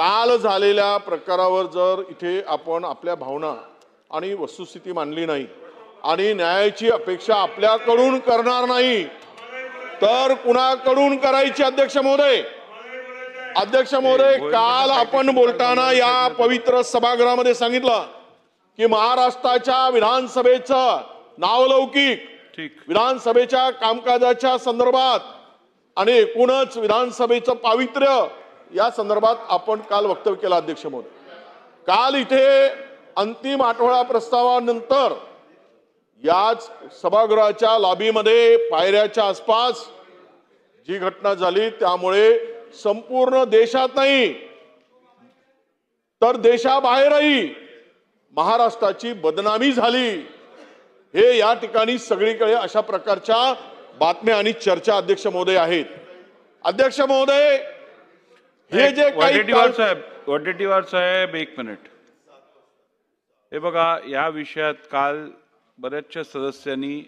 काल झालेल्या प्रकारावर जर इथे आपण आपल्या भावना आणि वस्तुस्थिती मांडली नाही आणि न्यायाची अपेक्षा आपल्याकडून करणार नाही तर कुणाकडून करायची? अध्यक्ष महोदय, काल आपण बोलताना या पवित्र सभागृहामध्ये सांगितलं की महाराष्ट्राच्या विधानसभेचं नावलौकिक विधानसभेच्या कामकाजाच्या संदर्भात आणि एकूणच विधानसभेचं पावित्र्य या संदर्भात आपण काल वक्तव्य केलं. अध्यक्ष महोदय, काल इथे अंतिम आठवडा प्रस्तावानंतर याच सभागृहाच्या लॉबीमध्ये पायऱ्याच्या आसपास जी घटना झाली त्यामुळे संपूर्ण देशात नाही तर देशाबाहेरही महाराष्ट्राची बदनामी झाली. हे या ठिकाणी सगळीकडे अशा प्रकारच्या बातम्या आणि चर्चा अध्यक्ष महोदय आहेत. अध्यक्ष महोदय, हे जे वडेट्टीवार साहेब एक मिनिट. हे बघा, या विषयात काल बऱ्याचशा सदस्यांनी